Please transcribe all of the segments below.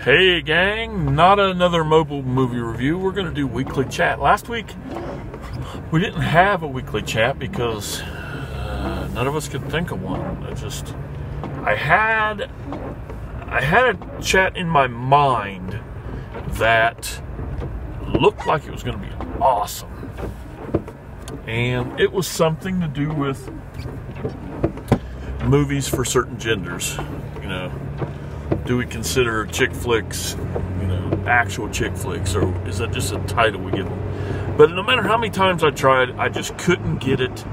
Hey gang, not another mobile movie review. We're going to do weekly chat. Last week we didn't have a weekly chat because none of us could think of one. I had a chat in my mind that looked like it was going to be awesome, and it was something to do with movies for certain genders. You know, do we consider chick flicks, actual chick flicks, or is that just a title we give them? But no matter how many times I tried, I just couldn't get it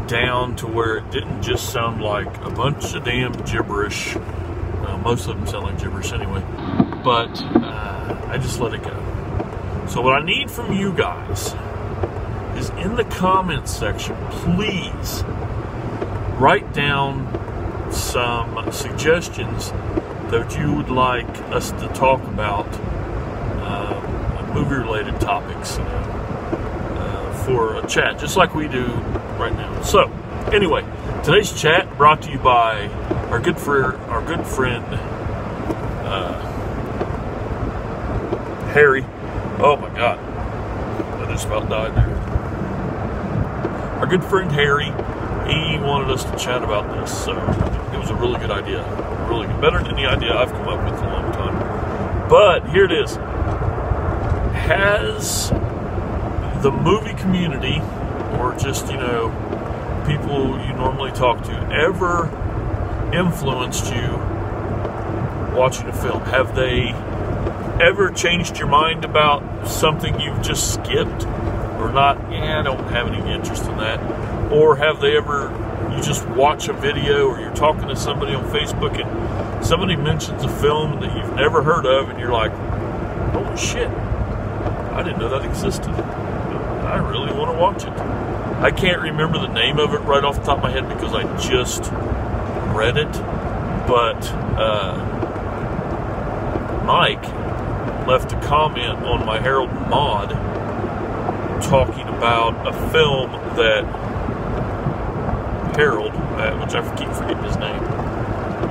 down to where it didn't just sound like a bunch of damn gibberish. Most of them sound like gibberish anyway, but I just let it go. So what I need from you guys is, in the comments section, please write down some suggestions that you would like us to talk about, movie-related topics, for a chat, just like we do right now. So, anyway, today's chat brought to you by our good friend Harry. Oh my God, I just about died there. Our good friend Harry. He wanted us to chat about this, so it was a really good idea. Really good. Better than any idea I've come up with in a long time. But here it is. Has the movie community, or just, people you normally talk to, ever influenced you watching a film? Have they ever changed your mind about something you've just skipped? Or not, I don't have any interest in that. Or have they ever, you just watch a video, or you're talking to somebody on Facebook and somebody mentions a film that you've never heard of, and you're like, holy shit, I didn't know that existed. I really want to watch it. I can't remember the name of it right off the top of my head because I just read it, but Mike left a comment on my Harold Mod talking about a film that Harold, which I keep forgetting his name,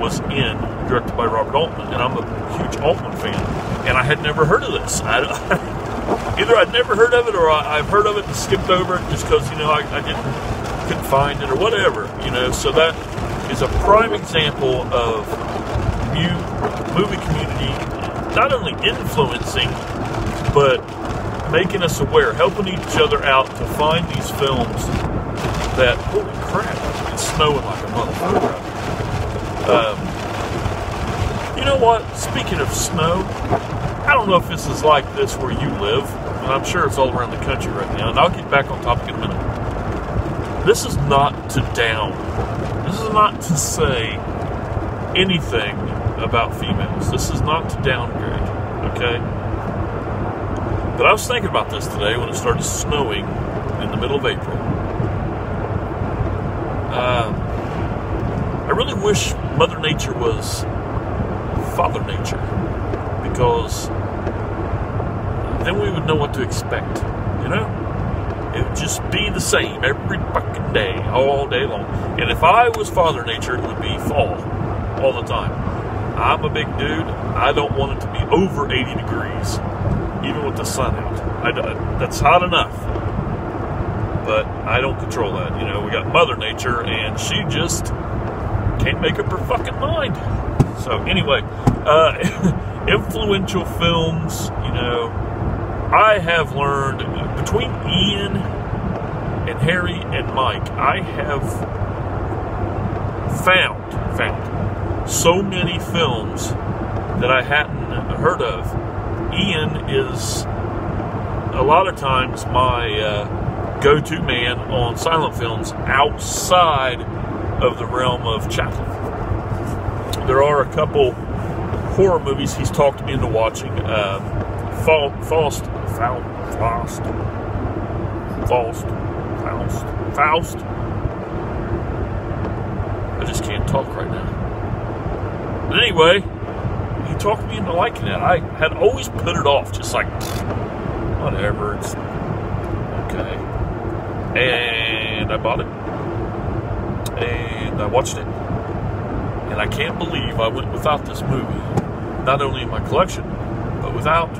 was in, directed by Robert Altman, and I'm a huge Altman fan, and I had never heard of this. Either I'd never heard of it, or I've heard of it and skipped over it just because, I couldn't find it, or whatever, so that is a prime example of movie community not only influencing, but making us aware, helping each other out to find these films that, holy crap, it's snowing like a motherfucker. You know what? Speaking of snow, I don't know if this is like this where you live, and I'm sure it's all around the country right now, and I'll get back on topic in a minute. This is not to down. This is not to say anything about females. This is not to downgrade, okay? But I was thinking about this today when it started snowing in the middle of April. I really wish Mother Nature was Father Nature, because then we would know what to expect, It would just be the same every fucking day, all day long. And if I was Father Nature, it would be fall all the time. I'm a big dude. I don't want it to be over 80 degrees, even with the sun out. That's hot enough. But I don't control that. We got Mother Nature, and she just can't make up her fucking mind. So anyway, influential films, I have learned between Ian and Harry and Mike, I have found so many films that I hadn't heard of. Ian is a lot of times my go-to man on silent films outside of the realm of Chaplin. There are a couple horror movies he's talked me into watching. Faust. I just can't talk right now. But anyway, he talked me into liking it. I had always put it off, just like, whatever, it's okay. And I bought it, and I watched it, and I can't believe I went without this movie not only in my collection, but without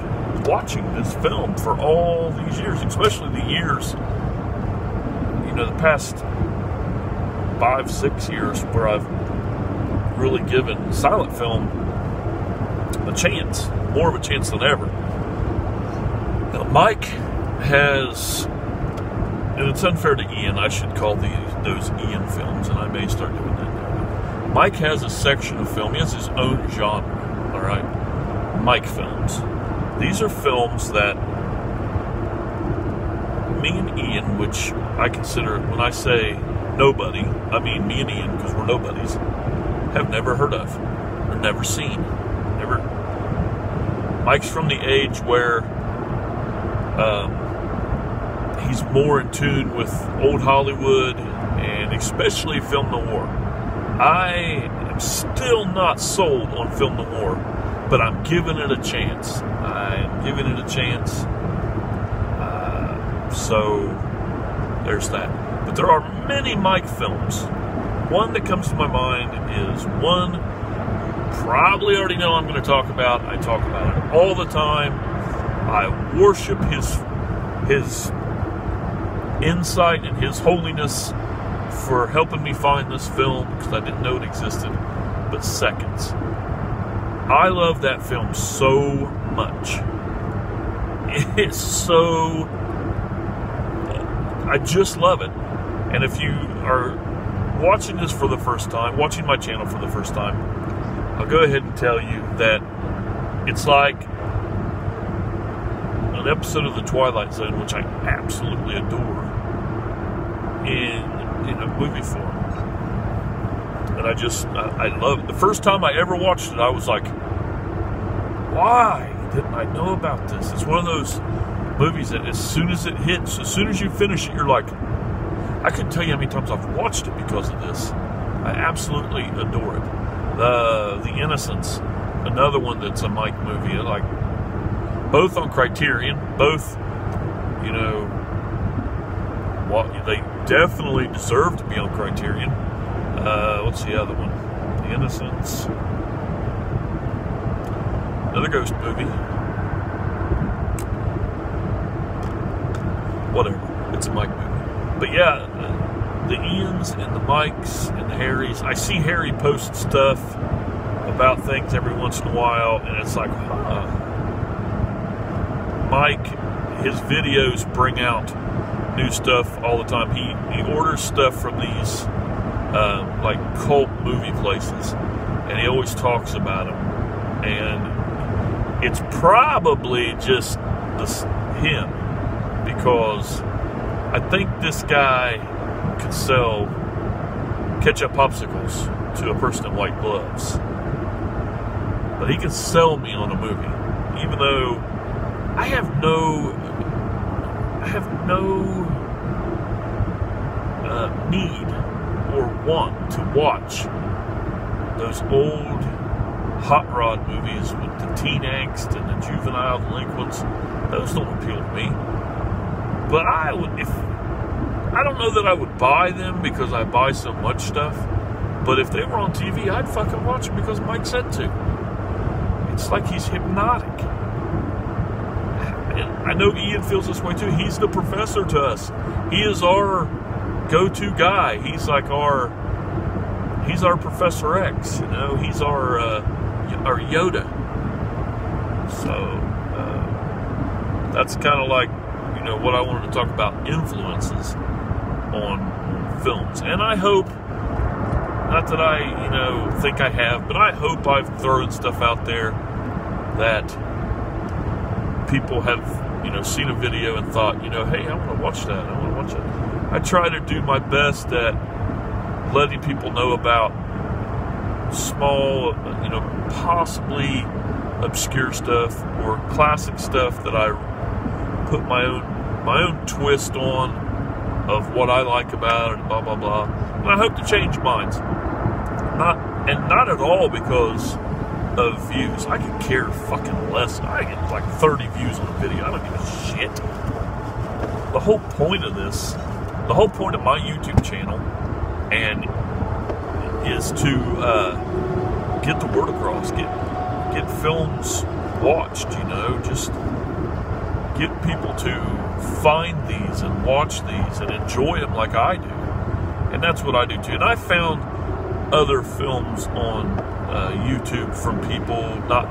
watching this film for all these years, especially the years, the past 5-6 years where I've really given silent film a chance, more of a chance than ever. Now, Mike has, and it's unfair to Ian, I should call those Ian films, and I may start doing that now. Mike has a section of film, he has his own genre, all right? Mike films. These are films that me and Ian, which I consider, when I say nobody, I mean me and Ian, because we're nobodies, have never heard of, or never seen. Never. Mike's from the age where he's more in tune with old Hollywood, and especially film noir. I am still not sold on film noir, but I'm giving it a chance. So there's that. But there are many Mike films. One that comes to my mind is one you probably already know I'm going to talk about. I talk about it all the time. I worship his insight and his holiness for helping me find this film, because I didn't know it existed. But Seconds. I love that film so much. It's so... I just love it. And if you are watching this for the first time, watching my channel for the first time, I'll go ahead and tell you that it's like an episode of The Twilight Zone, which I absolutely adore, in a movie form. And I love it. The first time I ever watched it, I was like, why didn't I know about this? It's one of those movies that as soon as it hits, as soon as you finish it, you're like, I couldn't tell you how many times I've watched it because of this. I absolutely adore it. The Innocents, another one that's a Mike movie. Like, both on Criterion, both, they definitely deserve to be on Criterion. What's the other one? The Innocents. Another ghost movie. Whatever. It's a Mike movie. But yeah, the Ians and the Mikes and the Harrys. I see Harry post stuff about things every once in a while, and it's like, Mike, his videos bring out new stuff all the time. He orders stuff from these like cult movie places, and he always talks about them. And it's probably just him, because I think this guy could sell ketchup popsicles to a person in white gloves, but he can sell me on a movie, even though I have no need or want to watch those old hot rod movies with the teen angst and the juvenile delinquents. Those don't appeal to me. But I don't know that I would buy them because I buy so much stuff. But if they were on TV, I'd fucking watch them because Mike said to. It's like he's hypnotic. And I know Ian feels this way too. He's the professor to us. He is our go-to guy. He's like he's our Professor X. He's our Yoda. So that's kind of like what I wanted to talk about, influences on films. And I hope, not that I think I have, but I hope I've thrown stuff out there that people have seen a video and thought, hey, I want to watch that. I try to do my best at letting people know about small, possibly obscure stuff or classic stuff that I put my own twist on of what I like about it, blah blah blah. And I hope to change minds. Not at all because of views. I could care fucking less. I get like 30 views on a video. I don't give a shit. The whole point of this, the whole point of my YouTube channel, is to get the word across, get films watched, you know, just get people to find these and watch these and enjoy them like I do. And that's what I do too. And I found other films on YouTube from people, not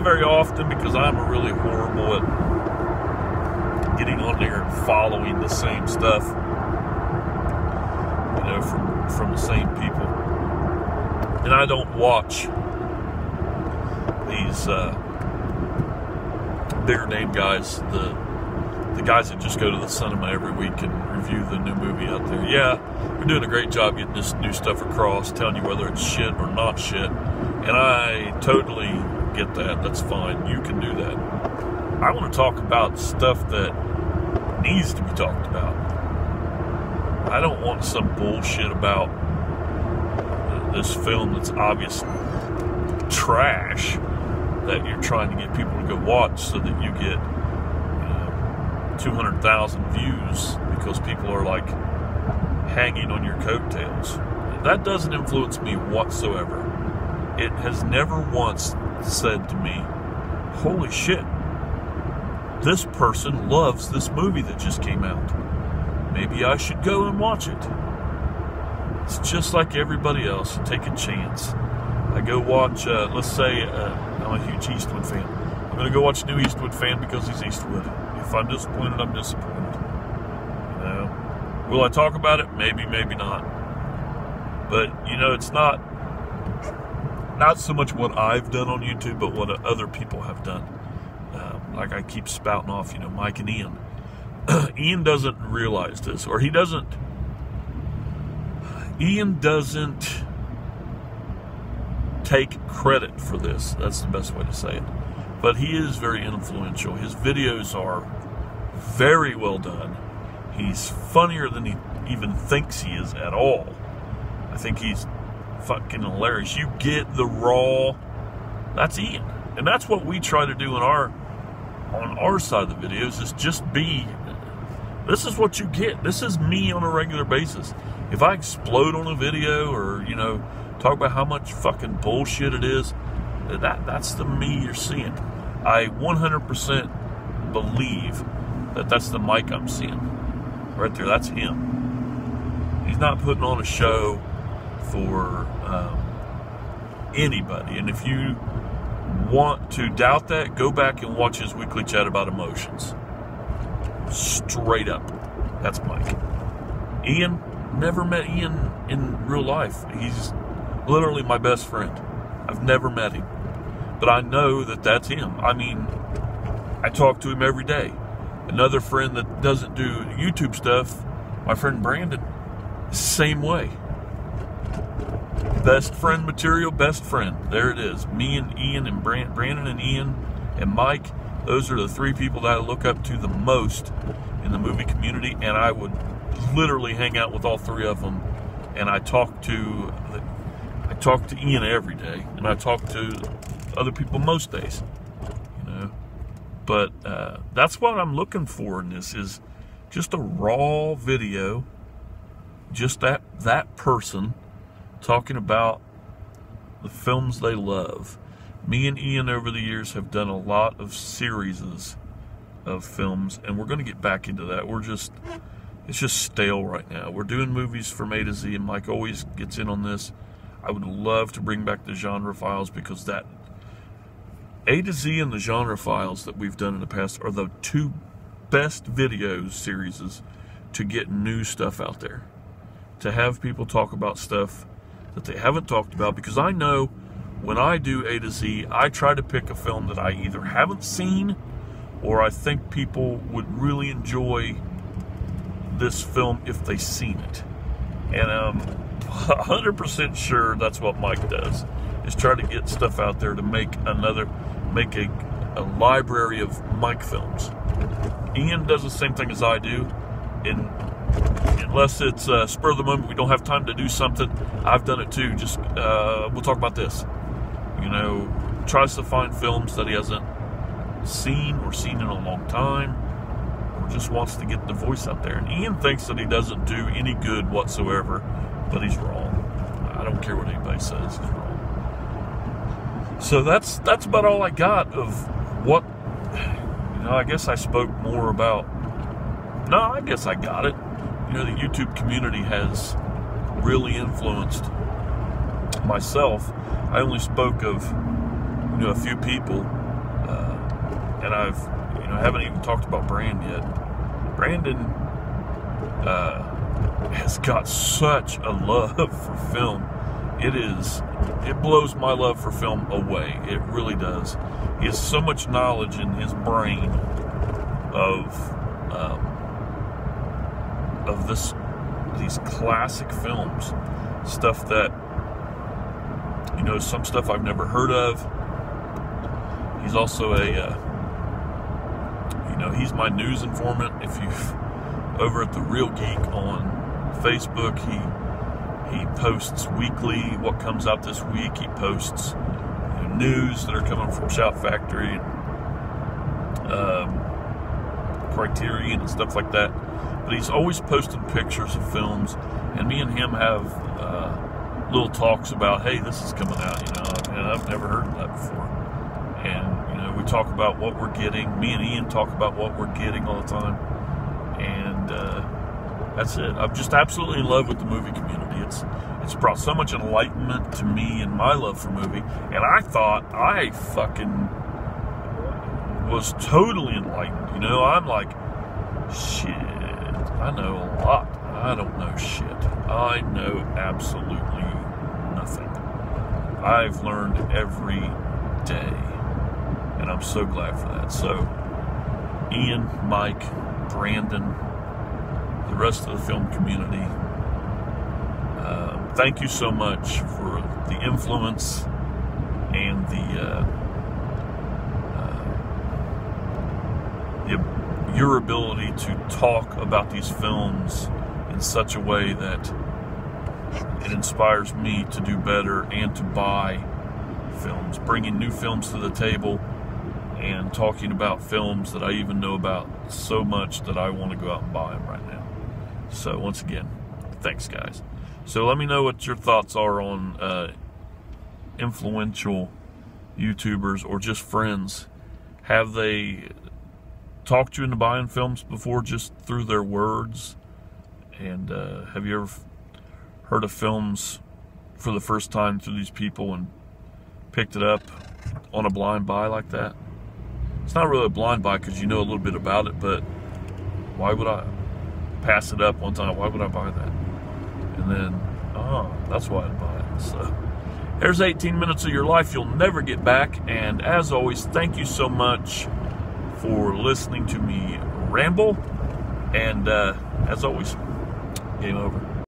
very often, because I'm really horrible at getting on there and following the same stuff, you know, from the same people. And I don't watch these bigger name guys, the guys that just go to the cinema every week and review the new movie out there. Yeah, we're doing a great job getting this new stuff across, telling you whether it's shit or not shit. And I totally get that. That's fine. You can do that. I want to talk about stuff that needs to be talked about. I don't want some bullshit about this film that's obvious trash that you're trying to get people to go watch so that you get 200,000 views because people are like hanging on your coattails. That doesn't influence me whatsoever. It has never once said to me, holy shit, this person loves this movie that just came out. Maybe I should go and watch it. It's just like everybody else. Take a chance. I go watch, let's say, I'm a huge Eastwood fan. I'm going to go watch New Eastwood fan because he's Eastwood. If I'm disappointed, I'm disappointed. You know, will I talk about it? Maybe, maybe not. But, you know, it's not so much what I've done on YouTube, but what other people have done. Like I keep spouting off, you know, Mike and Ian. Ian doesn't realize this, or Ian doesn't take credit for this. That's the best way to say it. But he is very influential. His videos are very well done. He's funnier than he even thinks he is at all. I think he's fucking hilarious. You get the raw. That's Ian. And that's what we try to do on our side of the videos, is just be, this is what you get. This is me on a regular basis. If I explode on a video or, you know, talk about how much fucking bullshit it is, that's the me you're seeing. I 100% believe that that's the Mike I'm seeing. Right there, that's him. He's not putting on a show for anybody. And if you want to doubt that, go back and watch his weekly chat about emotions. Straight up. That's Mike. Ian, never met Ian in real life. He's literally my best friend. I've never met him. But I know that that's him. I mean, I talk to him every day. Another friend that doesn't do YouTube stuff, my friend Brandon, same way. Best friend material, best friend. There it is. Me and Ian and Brandon and Ian and Mike, those are the three people that I look up to the most in the movie community, and I would literally hang out with all three of them. And I talk to Ian every day, and I talk to other people most days, you know. But that's what I'm looking for in this, is just a raw video, just that person talking about the films they love. Me and Ian over the years have done a lot of series of films, and we're going to get back into that. It's just stale right now. We're doing movies from A to Z, and Mike always gets in on this. I would love to bring back the Genre Files, because that A to Z and the Genre Files that we've done in the past are the two best video series to get new stuff out there. To have people talk about stuff that they haven't talked about, because I know when I do A to Z, I try to pick a film that I either haven't seen or I think people would really enjoy this film if they've seen it. And I'm 100% sure that's what Mike does, is try to get stuff out there to make a library of Mike films. Ian does the same thing as I do, and unless it's spur of the moment, we don't have time to do something, I've done it too. Just we'll talk about this, you know, tries to find films that he hasn't seen or seen in a long time, or just wants to get the voice out there. And Ian thinks that he doesn't do any good whatsoever, but he's wrong. I don't care what anybody says, he's wrong. So that's about all I got of what, I guess I spoke more about, no, I guess I got it. The YouTube community has really influenced myself. I only spoke of, a few people, and I haven't even talked about Brand yet. Brandon has got such a love for film. It blows my love for film away. It really does. He has so much knowledge in his brain of these classic films, stuff that, some stuff I've never heard of. He's also he's my news informant. If you've over at The Real Geek on Facebook, he posts weekly what comes out this week. He posts news that are coming from Shout Factory, Criterion, and stuff like that. But he's always posting pictures of films, and me and him have little talks about, hey, this is coming out, and I've never heard of that before. And we talk about what we're getting. Me and Ian talk about what we're getting all the time, and that's it. I'm just absolutely in love with the movie community. It's brought so much enlightenment to me and my love for movie, and I thought I fucking was totally enlightened. I'm like, shit, I know a lot. I don't know shit. I know absolutely nothing. I've learned every day, and I'm so glad for that. So, Ian, Mike, Brandon, the rest of the film community, thank you so much for the influence and your ability to talk about these films in such a way that it inspires me to do better and to buy films, bringing new films to the table and talking about films that I even know about so much that I want to go out and buy them right now. So once again, thanks guys. So let me know what your thoughts are on influential YouTubers or just friends. Have they talked you into buying films before just through their words? And have you ever heard of films for the first time through these people and picked it up on a blind buy like that? It's not really a blind buy because you know a little bit about it, but why would I pass it up one time? Why would I buy that? And then, that's why I'd buy it. So there's 18 minutes of your life you'll never get back. And as always, thank you so much for listening to me ramble. And as always, game over.